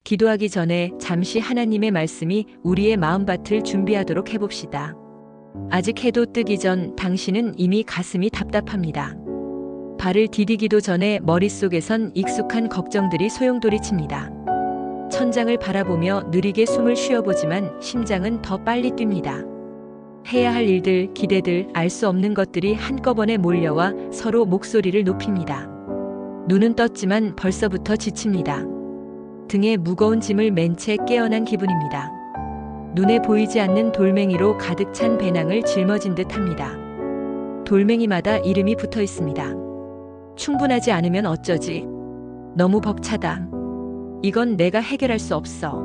기도하기 전에 잠시 하나님의 말씀이 우리의 마음밭을 준비하도록 해봅시다. 아직 해도 뜨기 전 당신은 이미 가슴이 답답합니다. 발을 디디기도 전에 머릿속에선 익숙한 걱정들이 소용돌이칩니다. 천장을 바라보며 느리게 숨을 쉬어보지만 심장은 더 빨리 뜁니다. 해야 할 일들, 기대들, 알 수 없는 것들이 한꺼번에 몰려와 서로 목소리를 높입니다. 눈은 떴지만 벌써부터 지칩니다. 등에 무거운 짐을 맨 채 깨어난 기분입니다. 눈에 보이지 않는 돌멩이로 가득 찬 배낭을 짊어진 듯합니다. 돌멩이마다 이름이 붙어 있습니다. 충분하지 않으면 어쩌지? 너무 벅차다. 이건 내가 해결할 수 없어.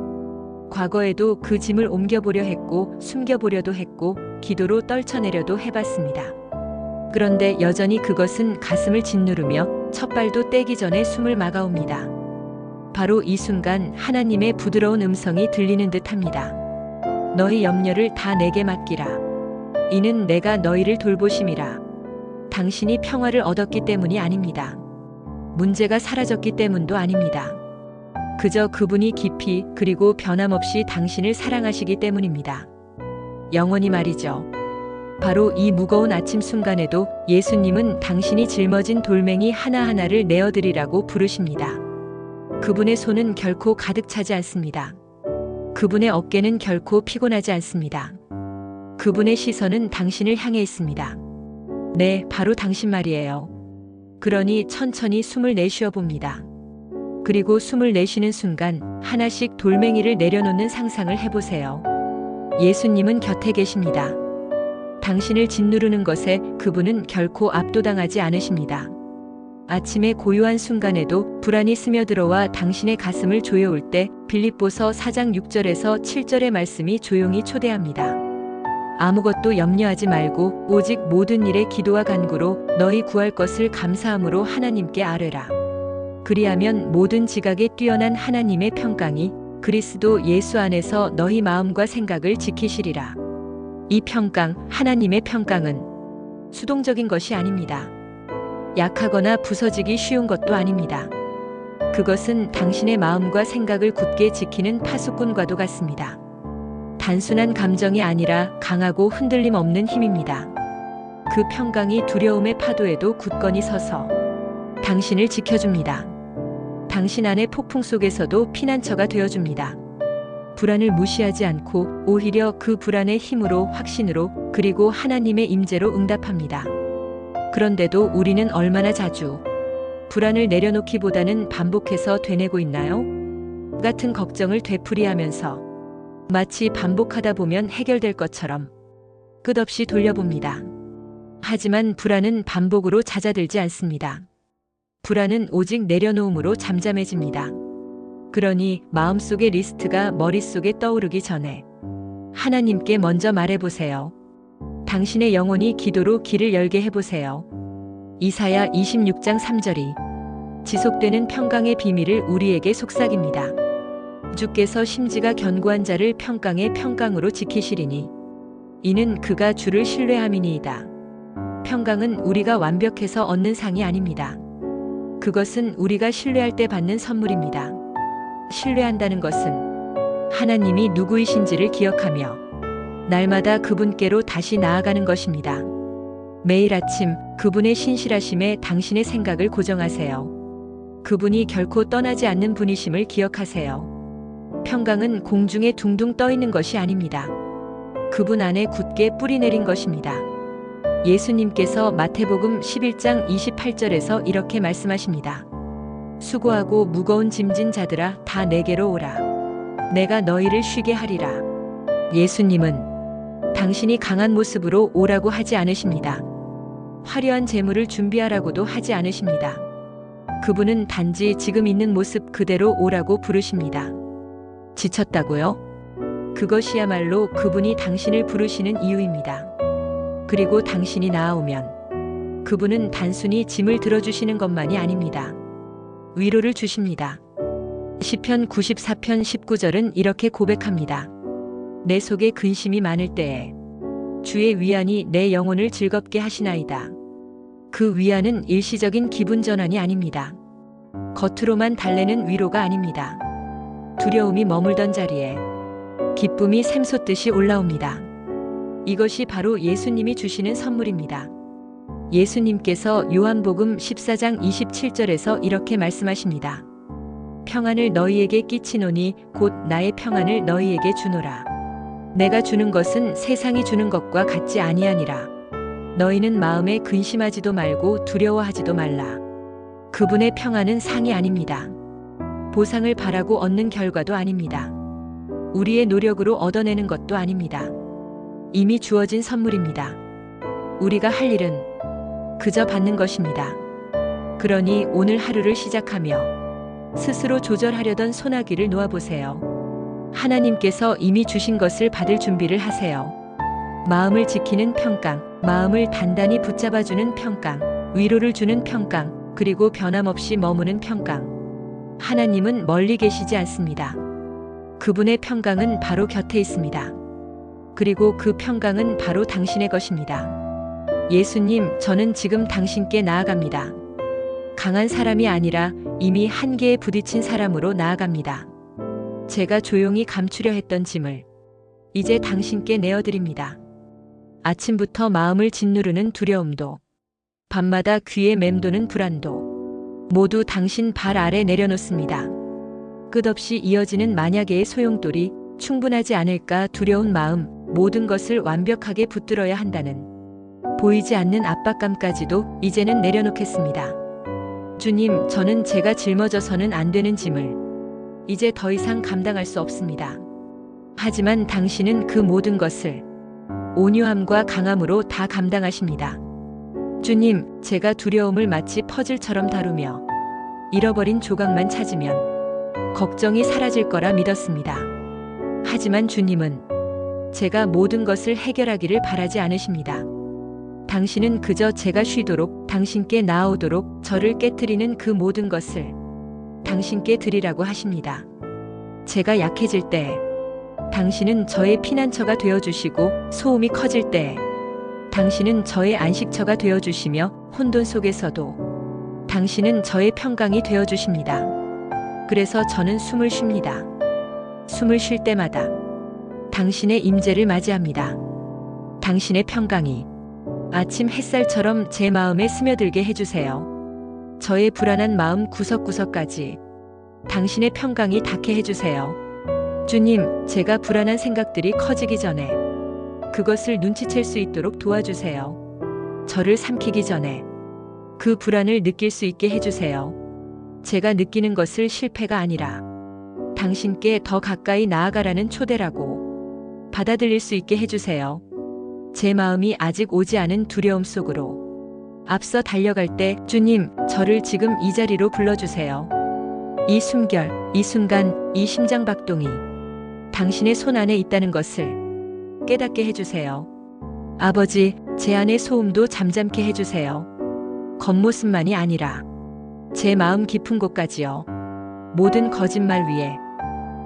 과거에도 그 짐을 옮겨보려 했고 숨겨보려도 했고 기도로 떨쳐내려도 해봤습니다. 그런데 여전히 그것은 가슴을 짓누르며 첫 발도 떼기 전에 숨을 막아옵니다. 바로 이 순간 하나님의 부드러운 음성이 들리는 듯합니다. 너희 염려를 다 내게 맡기라. 이는 내가 너희를 돌보심이라. 당신이 평화를 얻었기 때문이 아닙니다. 문제가 사라졌기 때문도 아닙니다. 그저 그분이 깊이 그리고 변함없이 당신을 사랑하시기 때문입니다. 영원히 말이죠. 바로 이 무거운 아침 순간에도 예수님은 당신이 짊어진 돌멩이 하나하나를 내어드리라고 부르십니다. 그분의 손은 결코 가득 차지 않습니다. 그분의 어깨는 결코 피곤하지 않습니다. 그분의 시선은 당신을 향해 있습니다. 네, 바로 당신 말이에요. 그러니 천천히 숨을 내쉬어 봅니다. 그리고 숨을 내쉬는 순간 하나씩 돌멩이를 내려놓는 상상을 해보세요. 예수님은 곁에 계십니다. 당신을 짓누르는 것에 그분은 결코 압도당하지 않으십니다. 아침의 고요한 순간에도 불안이 스며들어와 당신의 가슴을 조여올 때 빌립보서 4장 6절에서 7절의 말씀이 조용히 초대합니다. 아무것도 염려하지 말고 오직 모든 일에 기도와 간구로 너희 구할 것을 감사함으로 하나님께 아뢰라. 그리하면 모든 지각에 뛰어난 하나님의 평강이 그리스도 예수 안에서 너희 마음과 생각을 지키시리라. 이 평강, 하나님의 평강은 수동적인 것이 아닙니다. 약하거나 부서지기 쉬운 것도 아닙니다. 그것은 당신의 마음과 생각을 굳게 지키는 파수꾼과도 같습니다. 단순한 감정이 아니라 강하고 흔들림 없는 힘입니다. 그 평강이 두려움의 파도에도 굳건히 서서 당신을 지켜줍니다. 당신 안의 폭풍 속에서도 피난처가 되어줍니다. 불안을 무시하지 않고 오히려 그 불안의 힘으로 확신으로 그리고 하나님의 임재로 응답합니다. 그런데도 우리는 얼마나 자주 불안을 내려놓기보다는 반복해서 되뇌고 있나요? 같은 걱정을 되풀이하면서 마치 반복하다 보면 해결될 것처럼 끝없이 돌려봅니다. 하지만 불안은 반복으로 잦아들지 않습니다. 불안은 오직 내려놓음으로 잠잠해집니다. 그러니 마음속의 리스트가 머릿속에 떠오르기 전에 하나님께 먼저 말해보세요. 당신의 영혼이 기도로 길을 열게 해보세요. 이사야 26장 3절이 지속되는 평강의 비밀을 우리에게 속삭입니다. 주께서 심지가 견고한 자를 평강의 평강으로 지키시리니 이는 그가 주를 신뢰함이니이다. 평강은 우리가 완벽해서 얻는 상이 아닙니다. 그것은 우리가 신뢰할 때 받는 선물입니다. 신뢰한다는 것은 하나님이 누구이신지를 기억하며 날마다 그분께로 다시 나아가는 것입니다. 매일 아침 그분의 신실하심에 당신의 생각을 고정하세요. 그분이 결코 떠나지 않는 분이심을 기억하세요. 평강은 공중에 둥둥 떠 있는 것이 아닙니다. 그분 안에 굳게 뿌리 내린 것입니다. 예수님께서 마태복음 11장 28절에서 이렇게 말씀하십니다. 수고하고 무거운 짐진 자들아 다 내게로 오라. 내가 너희를 쉬게 하리라. 예수님은 당신이 강한 모습으로 오라고 하지 않으십니다. 화려한 재물을 준비하라고도 하지 않으십니다. 그분은 단지 지금 있는 모습 그대로 오라고 부르십니다. 지쳤다고요? 그것이야말로 그분이 당신을 부르시는 이유입니다. 그리고 당신이 나아오면 그분은 단순히 짐을 들어주시는 것만이 아닙니다. 위로를 주십니다. 시편 94편 19절은 이렇게 고백합니다. 내 속에 근심이 많을 때에 주의 위안이 내 영혼을 즐겁게 하시나이다. 그 위안은 일시적인 기분 전환이 아닙니다. 겉으로만 달래는 위로가 아닙니다. 두려움이 머물던 자리에 기쁨이 샘솟듯이 올라옵니다. 이것이 바로 예수님이 주시는 선물입니다. 예수님께서 요한복음 14장 27절에서 이렇게 말씀하십니다. 평안을 너희에게 끼치노니 곧 나의 평안을 너희에게 주노라. 내가 주는 것은 세상이 주는 것과 같지 아니하니라. 너희는 마음에 근심하지도 말고 두려워하지도 말라. 그분의 평안은 상이 아닙니다. 보상을 바라고 얻는 결과도 아닙니다. 우리의 노력으로 얻어내는 것도 아닙니다. 이미 주어진 선물입니다. 우리가 할 일은 그저 받는 것입니다. 그러니 오늘 하루를 시작하며 스스로 조절하려던 소나기를 놓아보세요. 하나님께서 이미 주신 것을 받을 준비를 하세요. 마음을 지키는 평강, 마음을 단단히 붙잡아주는 평강, 위로를 주는 평강, 그리고 변함없이 머무는 평강. 하나님은 멀리 계시지 않습니다. 그분의 평강은 바로 곁에 있습니다. 그리고 그 평강은 바로 당신의 것입니다. 예수님, 저는 지금 당신께 나아갑니다. 강한 사람이 아니라 이미 한계에 부딪힌 사람으로 나아갑니다. 제가 조용히 감추려 했던 짐을 이제 당신께 내어드립니다. 아침부터 마음을 짓누르는 두려움도, 밤마다 귀에 맴도는 불안도 모두 당신 발 아래 내려놓습니다. 끝없이 이어지는 만약의 소용돌이, 충분하지 않을까 두려운 마음, 모든 것을 완벽하게 붙들어야 한다는 보이지 않는 압박감까지도 이제는 내려놓겠습니다. 주님, 저는 제가 짊어져서는 안 되는 짐을 이제 더 이상 감당할 수 없습니다. 하지만 당신은 그 모든 것을 온유함과 강함으로 다 감당하십니다. 주님, 제가 두려움을 마치 퍼즐처럼 다루며 잃어버린 조각만 찾으면 걱정이 사라질 거라 믿었습니다. 하지만 주님은 제가 모든 것을 해결하기를 바라지 않으십니다. 당신은 그저 제가 쉬도록, 당신께 나아오도록 저를 깨트리는 그 모든 것을 당신께 드리라고 하십니다. 제가 약해질 때 당신은 저의 피난처가 되어주시고, 소음이 커질 때 당신은 저의 안식처가 되어주시며, 혼돈 속에서도 당신은 저의 평강이 되어주십니다. 그래서 저는 숨을 쉽니다. 숨을 쉴 때마다 당신의 임재를 맞이합니다. 당신의 평강이 아침 햇살처럼 제 마음에 스며들게 해주세요. 저의 불안한 마음 구석구석까지 당신의 평강이 닿게 해주세요. 주님, 제가 불안한 생각들이 커지기 전에 그것을 눈치챌 수 있도록 도와주세요. 저를 삼키기 전에 그 불안을 느낄 수 있게 해주세요. 제가 느끼는 것을 실패가 아니라 당신께 더 가까이 나아가라는 초대라고 받아들일 수 있게 해주세요. 제 마음이 아직 오지 않은 두려움 속으로 앞서 달려갈 때, 주님, 저를 지금 이 자리로 불러주세요. 이 숨결, 이 순간, 이 심장박동이 당신의 손 안에 있다는 것을 깨닫게 해주세요. 아버지, 제 안의 소음도 잠잠케 해주세요. 겉모습만이 아니라 제 마음 깊은 곳까지요. 모든 거짓말 위에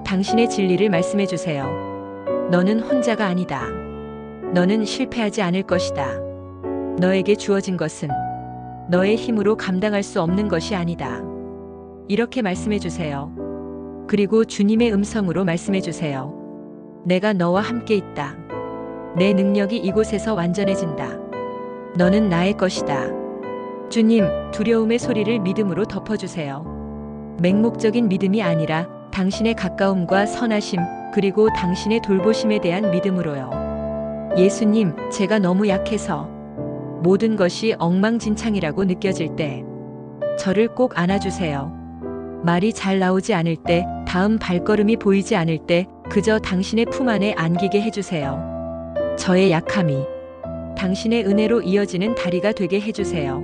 당신의 진리를 말씀해 주세요. 너는 혼자가 아니다. 너는 실패하지 않을 것이다. 너에게 주어진 것은 너의 힘으로 감당할 수 없는 것이 아니다. 이렇게 말씀해 주세요. 그리고 주님의 음성으로 말씀해 주세요. 내가 너와 함께 있다. 내 능력이 이곳에서 완전해진다. 너는 나의 것이다. 주님, 두려움의 소리를 믿음으로 덮어주세요. 맹목적인 믿음이 아니라 당신의 가까움과 선하심, 그리고 당신의 돌보심에 대한 믿음으로요. 예수님, 제가 너무 약해서 모든 것이 엉망진창이라고 느껴질 때 저를 꼭 안아주세요. 말이 잘 나오지 않을 때, 다음 발걸음이 보이지 않을 때 그저 당신의 품 안에 안기게 해주세요. 저의 약함이 당신의 은혜로 이어지는 다리가 되게 해주세요.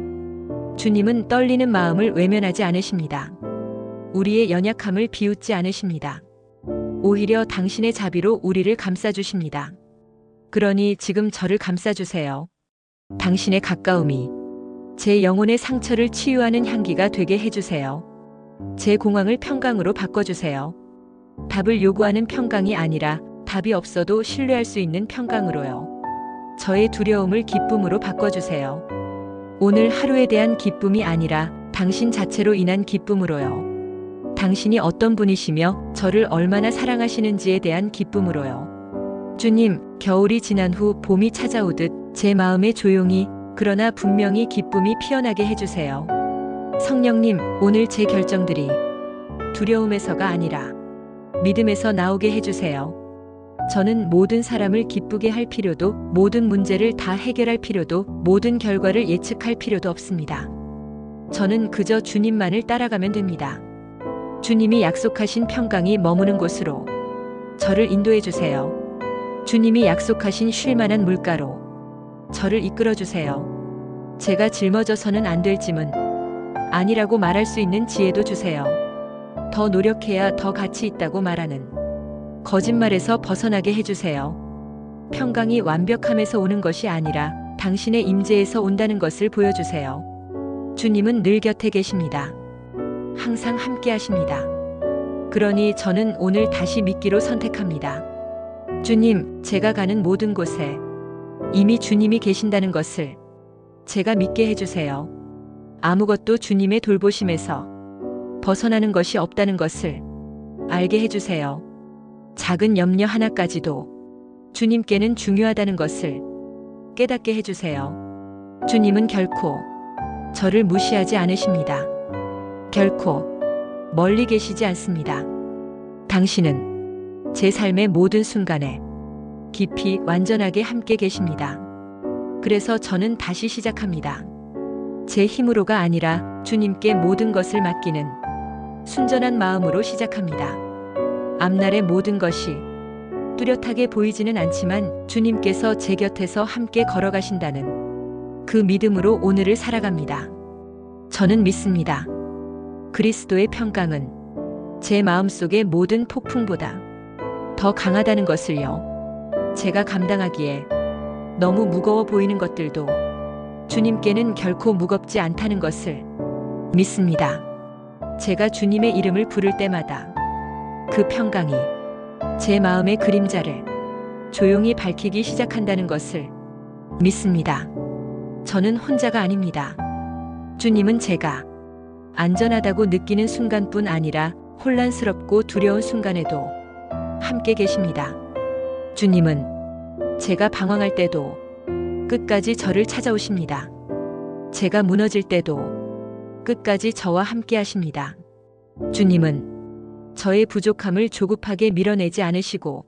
주님은 떨리는 마음을 외면하지 않으십니다. 우리의 연약함을 비웃지 않으십니다. 오히려 당신의 자비로 우리를 감싸주십니다. 그러니 지금 저를 감싸주세요. 당신의 가까움이 제 영혼의 상처를 치유하는 향기가 되게 해주세요. 제 공황을 평강으로 바꿔주세요. 답을 요구하는 평강이 아니라 답이 없어도 신뢰할 수 있는 평강으로요. 저의 두려움을 기쁨으로 바꿔주세요. 오늘 하루에 대한 기쁨이 아니라 당신 자체로 인한 기쁨으로요. 당신이 어떤 분이시며 저를 얼마나 사랑하시는지에 대한 기쁨으로요. 주님, 겨울이 지난 후 봄이 찾아오듯 제 마음에 조용히 그러나 분명히 기쁨이 피어나게 해주세요. 성령님, 오늘 제 결정들이 두려움에서가 아니라 믿음에서 나오게 해주세요. 저는 모든 사람을 기쁘게 할 필요도, 모든 문제를 다 해결할 필요도, 모든 결과를 예측할 필요도 없습니다. 저는 그저 주님만을 따라가면 됩니다. 주님이 약속하신 평강이 머무는 곳으로 저를 인도해 주세요. 주님이 약속하신 쉴 만한 물가로 저를 이끌어 주세요. 제가 짊어져서는 안 될 짐은 아니라고 말할 수 있는 지혜도 주세요. 더 노력해야 더 가치 있다고 말하는 거짓말에서 벗어나게 해주세요. 평강이 완벽함에서 오는 것이 아니라 당신의 임재에서 온다는 것을 보여주세요. 주님은 늘 곁에 계십니다. 항상 함께 하십니다. 그러니 저는 오늘 다시 믿기로 선택합니다. 주님, 제가 가는 모든 곳에 이미 주님이 계신다는 것을 제가 믿게 해주세요. 아무것도 주님의 돌보심에서 벗어나는 것이 없다는 것을 알게 해주세요. 작은 염려 하나까지도 주님께는 중요하다는 것을 깨닫게 해주세요. 주님은 결코 저를 무시하지 않으십니다. 결코 멀리 계시지 않습니다. 당신은 제 삶의 모든 순간에 깊이 완전하게 함께 계십니다. 그래서 저는 다시 시작합니다. 제 힘으로가 아니라 주님께 모든 것을 맡기는 순전한 마음으로 시작합니다. 앞날의 모든 것이 뚜렷하게 보이지는 않지만 주님께서 제 곁에서 함께 걸어가신다는 그 믿음으로 오늘을 살아갑니다. 저는 믿습니다. 그리스도의 평강은 제 마음속의 모든 폭풍보다 더 강하다는 것을요. 제가 감당하기에 너무 무거워 보이는 것들도 주님께는 결코 무겁지 않다는 것을 믿습니다. 제가 주님의 이름을 부를 때마다 그 평강이 제 마음의 그림자를 조용히 밝히기 시작한다는 것을 믿습니다. 저는 혼자가 아닙니다. 주님은 제가 안전하다고 느끼는 순간뿐 아니라 혼란스럽고 두려운 순간에도 함께 계십니다. 주님은 제가 방황할 때도 끝까지 저를 찾아오십니다. 제가 무너질 때도 끝까지 저와 함께 하십니다. 주님은 저의 부족함을 조급하게 밀어내지 않으시고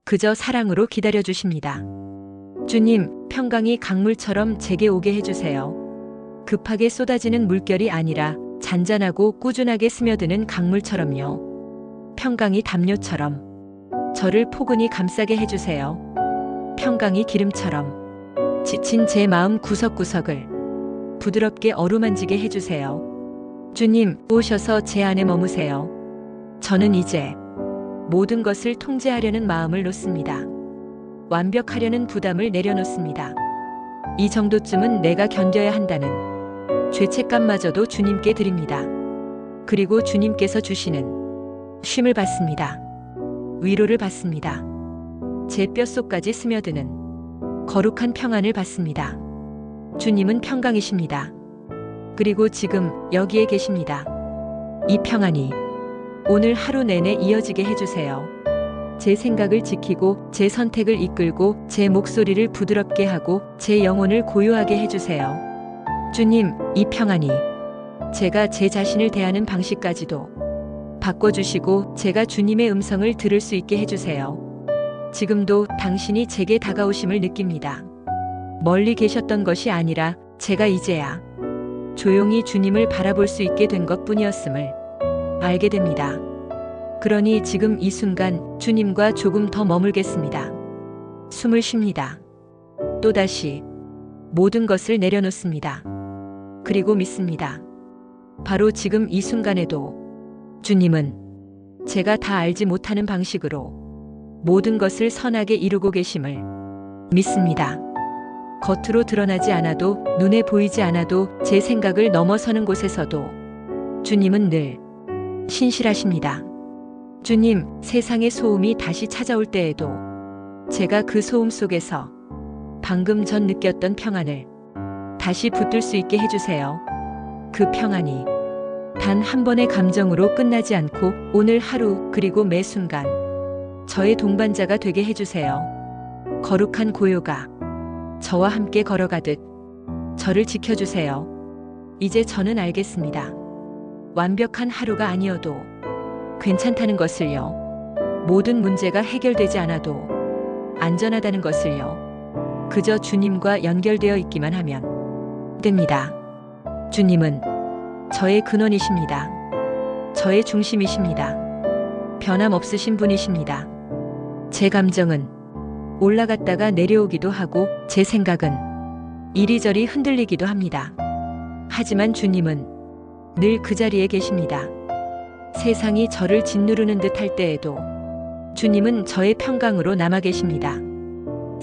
그저 사랑으로 기다려 주십니다. 주님, 평강이 강물처럼 제게 오게 해주세요. 급하게 쏟아지는 물결이 아니라 잔잔하고 꾸준하게 스며드는 강물처럼요. 평강이 담요처럼 저를 포근히 감싸게 해주세요. 평강이 기름처럼 지친 제 마음 구석구석을 부드럽게 어루만지게 해주세요. 주님, 오셔서 제 안에 머무세요. 저는 이제 모든 것을 통제하려는 마음을 놓습니다. 완벽하려는 부담을 내려놓습니다. 이 정도쯤은 내가 견뎌야 한다는 죄책감마저도 주님께 드립니다. 그리고 주님께서 주시는 쉼을 받습니다. 위로를 받습니다. 제 뼛속까지 스며드는 거룩한 평안을 받습니다. 주님은 평강이십니다. 그리고 지금 여기에 계십니다. 이 평안이 오늘 하루 내내 이어지게 해주세요. 제 생각을 지키고 제 선택을 이끌고 제 목소리를 부드럽게 하고 제 영혼을 고요하게 해주세요. 주님, 이 평안이 제가 제 자신을 대하는 방식까지도 바꿔주시고 제가 주님의 음성을 들을 수 있게 해주세요. 지금도 당신이 제게 다가오심을 느낍니다. 멀리 계셨던 것이 아니라 제가 이제야 조용히 주님을 바라볼 수 있게 된 것뿐이었음을 알게 됩니다. 그러니 지금 이 순간 주님과 조금 더 머물겠습니다. 숨을 쉽니다. 또다시 모든 것을 내려놓습니다. 그리고 믿습니다. 바로 지금 이 순간에도 주님은 제가 다 알지 못하는 방식으로 모든 것을 선하게 이루고 계심을 믿습니다. 겉으로 드러나지 않아도 눈에 보이지 않아도 제 생각을 넘어서는 곳에서도 주님은 늘 신실하십니다. 주님, 세상의 소음이 다시 찾아올 때에도 제가 그 소음 속에서 방금 전 느꼈던 평안을 다시 붙들 수 있게 해주세요. 그 평안이 단 한 번의 감정으로 끝나지 않고 오늘 하루 그리고 매 순간 저의 동반자가 되게 해주세요. 거룩한 고요가 저와 함께 걸어가듯 저를 지켜주세요. 이제 저는 알겠습니다. 완벽한 하루가 아니어도 괜찮다는 것을요. 모든 문제가 해결되지 않아도 안전하다는 것을요. 그저 주님과 연결되어 있기만 하면 됩니다. 주님은 저의 근원이십니다. 저의 중심이십니다. 변함없으신 분이십니다. 제 감정은 올라갔다가 내려오기도 하고 제 생각은 이리저리 흔들리기도 합니다. 하지만 주님은 늘 그 자리에 계십니다. 세상이 저를 짓누르는 듯 할 때에도 주님은 저의 평강으로 남아 계십니다.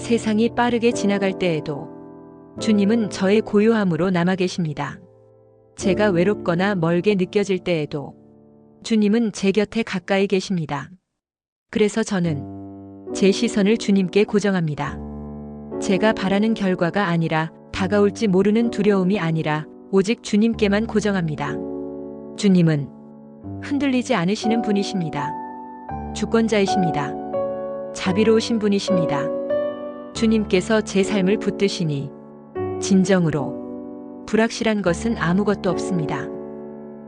세상이 빠르게 지나갈 때에도 주님은 저의 고요함으로 남아 계십니다. 제가 외롭거나 멀게 느껴질 때에도 주님은 제 곁에 가까이 계십니다. 그래서 저는 제 시선을 주님께 고정합니다. 제가 바라는 결과가 아니라 다가올지 모르는 두려움이 아니라 오직 주님께만 고정합니다. 주님은 흔들리지 않으시는 분이십니다. 주권자이십니다. 자비로우신 분이십니다. 주님께서 제 삶을 붙드시니 진정으로 불확실한 것은 아무것도 없습니다.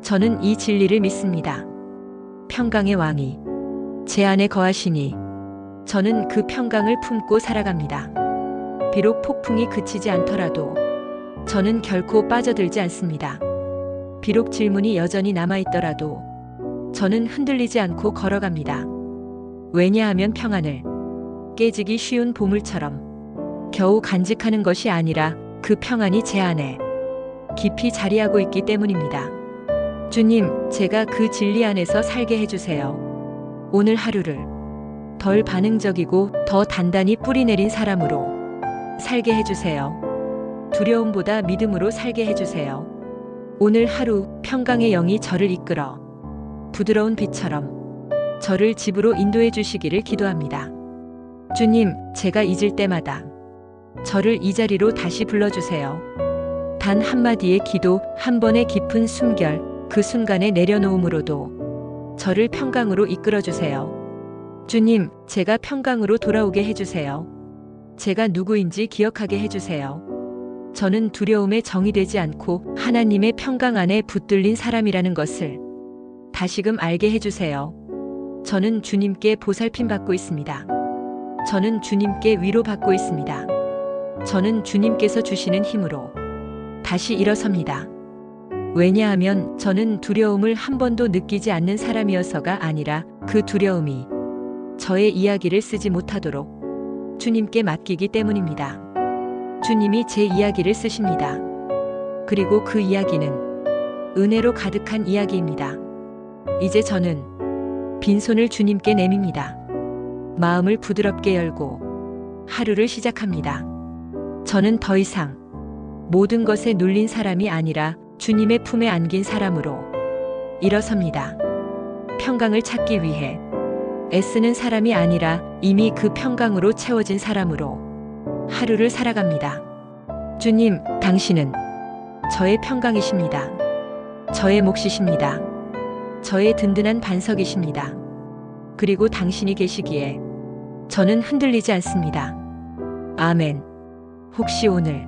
저는 이 진리를 믿습니다. 평강의 왕이 제 안에 거하시니 저는 그 평강을 품고 살아갑니다. 비록 폭풍이 그치지 않더라도 저는 결코 빠져들지 않습니다. 비록 질문이 여전히 남아있더라도 저는 흔들리지 않고 걸어갑니다. 왜냐하면 평안을 깨지기 쉬운 보물처럼 겨우 간직하는 것이 아니라 그 평안이 제 안에 깊이 자리하고 있기 때문입니다. 주님, 제가 그 진리 안에서 살게 해주세요. 오늘 하루를 덜 반응적이고 더 단단히 뿌리내린 사람으로 살게 해주세요. 두려움보다 믿음으로 살게 해주세요. 오늘 하루 평강의 영이 저를 이끌어 부드러운 빛처럼 저를 집으로 인도해 주시기를 기도합니다. 주님, 제가 잊을 때마다 저를 이 자리로 다시 불러주세요. 단 한마디의 기도, 한 번의 깊은 숨결, 그 순간에 내려놓음으로도 저를 평강으로 이끌어주세요. 주님, 제가 평강으로 돌아오게 해주세요. 제가 누구인지 기억하게 해주세요. 저는 두려움에 정의되지 않고 하나님의 평강 안에 붙들린 사람이라는 것을 다시금 알게 해주세요. 저는 주님께 보살핌 받고 있습니다. 저는 주님께 위로받고 있습니다. 저는 주님께서 주시는 힘으로 다시 일어섭니다. 왜냐하면 저는 두려움을 한 번도 느끼지 않는 사람이어서가 아니라 그 두려움이 저의 이야기를 쓰지 못하도록 주님께 맡기기 때문입니다. 주님이 제 이야기를 쓰십니다. 그리고 그 이야기는 은혜로 가득한 이야기입니다. 이제 저는 빈손을 주님께 내밉니다. 마음을 부드럽게 열고 하루를 시작합니다. 저는 더 이상 모든 것에 눌린 사람이 아니라 주님의 품에 안긴 사람으로 일어섭니다. 평강을 찾기 위해 애쓰는 사람이 아니라 이미 그 평강으로 채워진 사람으로 하루를 살아갑니다. 주님, 당신은 저의 평강이십니다. 저의 몫이십니다. 저의 든든한 반석이십니다. 그리고 당신이 계시기에 저는 흔들리지 않습니다. 아멘. 혹시 오늘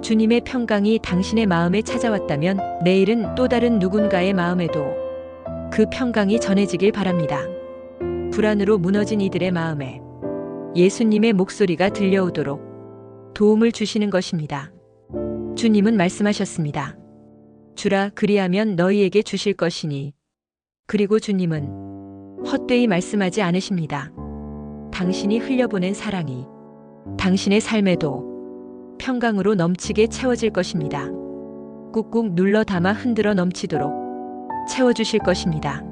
주님의 평강이 당신의 마음에 찾아왔다면 내일은 또 다른 누군가의 마음에도 그 평강이 전해지길 바랍니다. 불안으로 무너진 이들의 마음에 예수님의 목소리가 들려오도록 도움을 주시는 것입니다. 주님은 말씀하셨습니다. 주라, 그리하면 너희에게 주실 것이니. 그리고 주님은 헛되이 말씀하지 않으십니다. 당신이 흘려보낸 사랑이 당신의 삶에도 평강으로 넘치게 채워질 것입니다. 꾹꾹 눌러 담아 흔들어 넘치도록 채워주실 것입니다.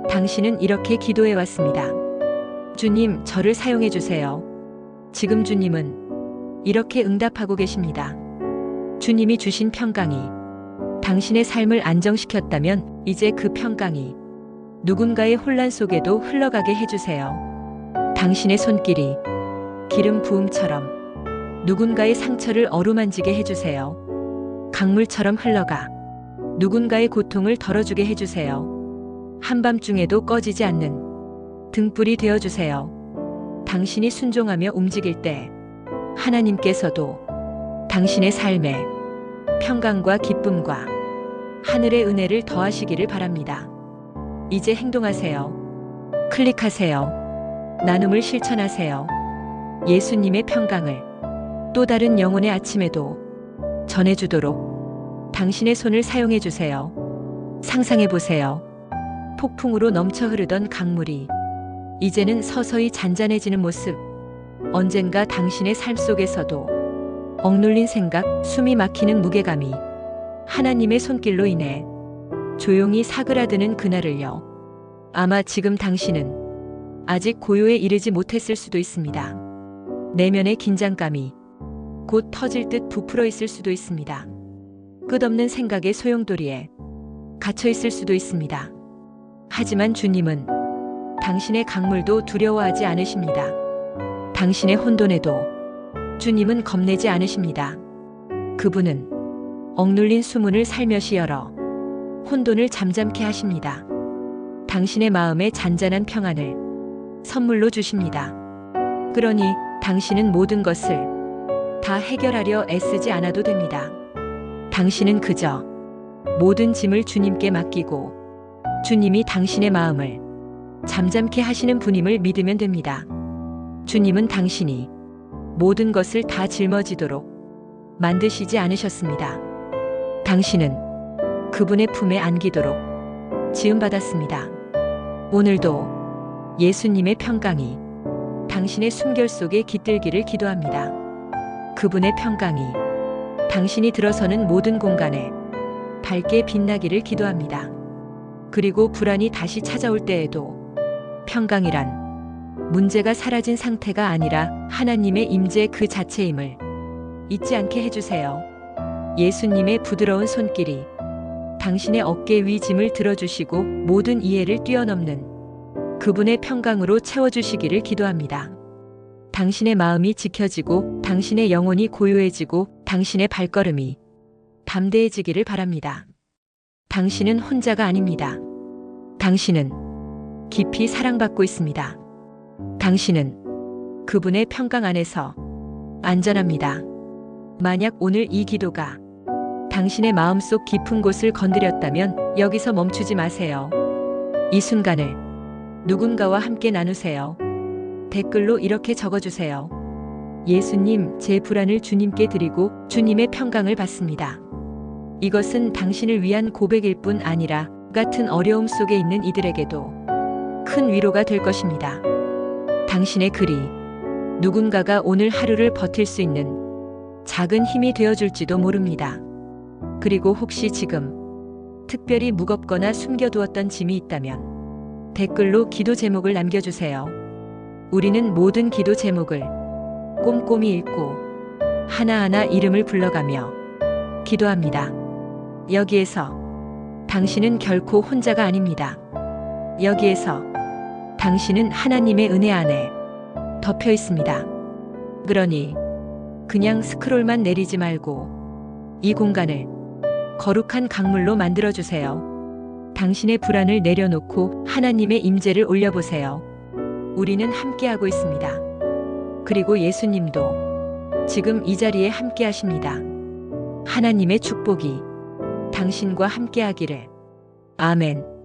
당신은 이렇게 기도해 왔습니다. 주님, 저를 사용해 주세요. 지금 주님은 이렇게 응답하고 계십니다. 주님이 주신 평강이 당신의 삶을 안정시켰다면 이제 그 평강이 누군가의 혼란 속에도 흘러가게 해주세요. 당신의 손길이 기름 부음처럼 누군가의 상처를 어루만지게 해주세요. 강물처럼 흘러가 누군가의 고통을 덜어주게 해주세요. 한밤중에도 꺼지지 않는 등불이 되어주세요. 당신이 순종하며 움직일 때 하나님께서도 당신의 삶에 평강과 기쁨과 하늘의 은혜를 더하시기를 바랍니다. 이제 행동하세요. 클릭하세요. 나눔을 실천하세요. 예수님의 평강을 또 다른 영혼의 아침에도 전해주도록 당신의 손을 사용해 주세요. 상상해 보세요. 폭풍으로 넘쳐 흐르던 강물이 이제는 서서히 잔잔해지는 모습. 언젠가 당신의 삶 속에서도 억눌린 생각, 숨이 막히는 무게감이 하나님의 손길로 인해 조용히 사그라드는 그날을요. 아마 지금 당신은 아직 고요에 이르지 못했을 수도 있습니다. 내면의 긴장감이 곧 터질 듯 부풀어 있을 수도 있습니다. 끝없는 생각의 소용돌이에 갇혀 있을 수도 있습니다. 하지만 주님은 당신의 강물도 두려워하지 않으십니다. 당신의 혼돈에도 주님은 겁내지 않으십니다. 그분은 억눌린 수문을 살며시 열어 혼돈을 잠잠케 하십니다. 당신의 마음에 잔잔한 평안을 선물로 주십니다. 그러니 당신은 모든 것을 다 해결하려 애쓰지 않아도 됩니다. 당신은 그저 모든 짐을 주님께 맡기고 주님이 당신의 마음을 잠잠케 하시는 분임을 믿으면 됩니다. 주님은 당신이 모든 것을 다 짊어지도록 만드시지 않으셨습니다. 당신은 그분의 품에 안기도록 지음받았습니다. 오늘도 예수님의 평강이 당신의 숨결 속에 깃들기를 기도합니다. 그분의 평강이 당신이 들어서는 모든 공간에 밝게 빛나기를 기도합니다. 그리고 불안이 다시 찾아올 때에도 평강이란 문제가 사라진 상태가 아니라 하나님의 임재 그 자체임을 잊지 않게 해주세요. 예수님의 부드러운 손길이 당신의 어깨 위 짐을 들어주시고 모든 이해를 뛰어넘는 그분의 평강으로 채워주시기를 기도합니다. 당신의 마음이 지켜지고 당신의 영혼이 고요해지고 당신의 발걸음이 담대해지기를 바랍니다. 당신은 혼자가 아닙니다. 당신은 깊이 사랑받고 있습니다. 당신은 그분의 평강 안에서 안전합니다. 만약 오늘 이 기도가 당신의 마음속 깊은 곳을 건드렸다면 여기서 멈추지 마세요. 이 순간을 누군가와 함께 나누세요. 댓글로 이렇게 적어주세요. 예수님, 제 불안을 주님께 드리고 주님의 평강을 받습니다. 이것은 당신을 위한 고백일 뿐 아니라 같은 어려움 속에 있는 이들에게도 큰 위로가 될 것입니다. 당신의 글이 누군가가 오늘 하루를 버틸 수 있는 작은 힘이 되어줄지도 모릅니다. 그리고 혹시 지금 특별히 무겁거나 숨겨두었던 짐이 있다면 댓글로 기도 제목을 남겨주세요. 우리는 모든 기도 제목을 꼼꼼히 읽고 하나하나 이름을 불러가며 기도합니다. 여기에서 당신은 결코 혼자가 아닙니다. 여기에서 당신은 하나님의 은혜 안에 덮여 있습니다. 그러니 그냥 스크롤만 내리지 말고 이 공간을 거룩한 강물로 만들어주세요. 당신의 불안을 내려놓고 하나님의 임재를 올려보세요. 우리는 함께하고 있습니다. 그리고 예수님도 지금 이 자리에 함께 하십니다. 하나님의 축복이 당신과 함께하기를. 아멘.